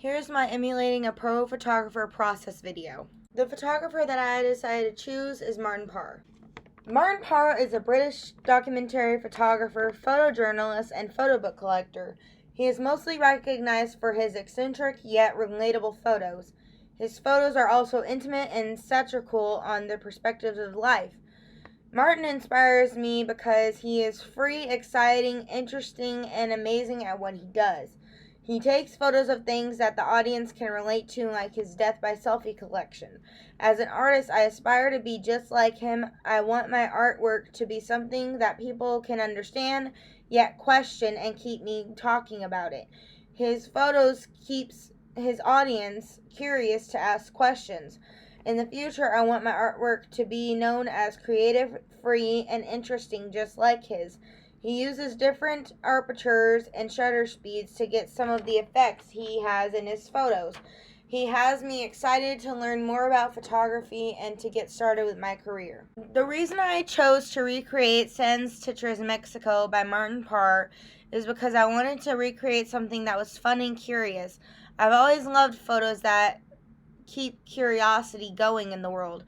Here's my emulating a pro photographer process video. The photographer that I decided to choose is Martin Parr. Martin Parr is a British documentary photographer, photojournalist, and photo book collector. He is mostly recognized for his eccentric yet relatable photos. His photos are also intimate and satirical on the perspectives of life. Martin inspires me because he is free, exciting, interesting, and amazing at what he does. He takes photos of things that the audience can relate to, like his Death by Selfie collection. As an artist, I aspire to be just like him. I want my artwork to be something that people can understand, yet question and keep me talking about it. His photos keeps his audience curious to ask questions. In the future, I want my artwork to be known as creative, free, and interesting just like his. He uses different apertures and shutter speeds to get some of the effects he has in his photos. He has me excited to learn more about photography and to get started with my career. The reason I chose to recreate Sans Titras Mexico by Martin Parr is because I wanted to recreate something that was fun and curious. I've always loved photos that keep curiosity going in the world.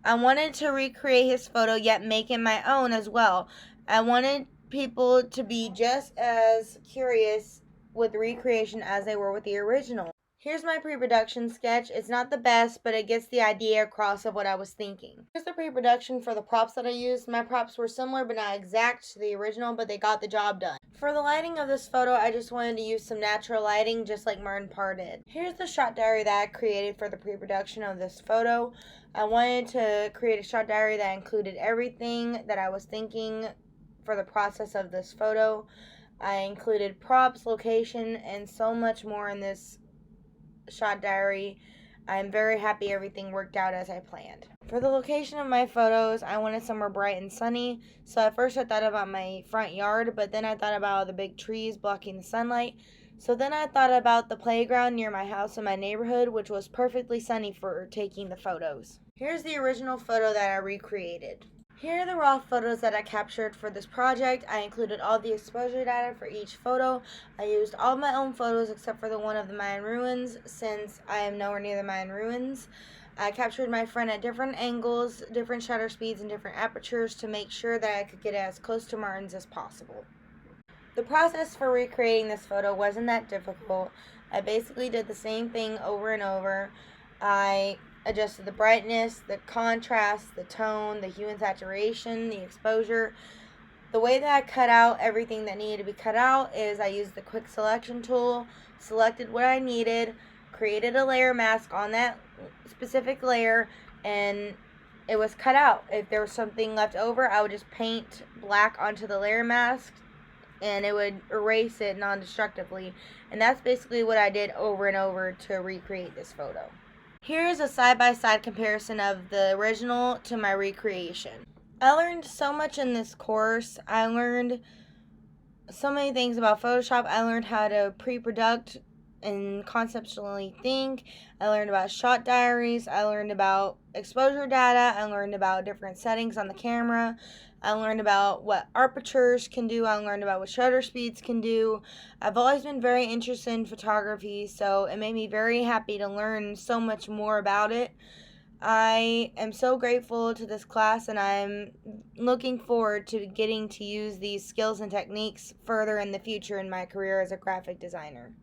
I wanted to recreate his photo yet make it my own as well. I wanted people to be just as curious with recreation as they were with the original. Here's my pre-production sketch. It's not the best, but it gets the idea across of what I was thinking. Here's the pre-production for the props that I used. My props were similar but not exact to the original, but they got the job done. For the lighting of this photo, I just wanted to use some natural lighting just like Martin Parr did. Here's the shot diary that I created for the pre-production of this photo. I wanted to create a shot diary that included everything that I was thinking for the process of this photo. I included props, location, and so much more in this shot diary. I'm very happy everything worked out as I planned. For the location of my photos, I wanted somewhere bright and sunny. So at first I thought about my front yard, but then I thought about the big trees blocking the sunlight. So then I thought about the playground near my house in my neighborhood, which was perfectly sunny for taking the photos. Here's the original photo that I recreated. Here are the raw photos that I captured for this project. I included all the exposure data for each photo. I used all my own photos except for the one of the Mayan ruins, since I am nowhere near the Mayan ruins. I captured my friend at different angles, different shutter speeds, and different apertures to make sure that I could get as close to Martin's as possible. The process for recreating this photo wasn't that difficult. I basically did the same thing over and over. I adjusted the brightness, the contrast, the tone, the hue and saturation, the exposure. The way that I cut out everything that needed to be cut out is I used the quick selection tool, selected what I needed, created a layer mask on that specific layer, and it was cut out. If there was something left over, I would just paint black onto the layer mask and it would erase it non-destructively. And that's basically what I did over and over to recreate this photo. Here's a side-by-side comparison of the original to my recreation. I learned so much in this course. I learned so many things about Photoshop. I learned how to pre-product and conceptually think. I learned about shot diaries. I learned about exposure data. I learned about different settings on the camera. I learned about what apertures can do. I learned about what shutter speeds can do. I've always been very interested in photography, so it made me very happy to learn so much more about it. I am so grateful to this class, and I'm looking forward to getting to use these skills and techniques further in the future in my career as a graphic designer.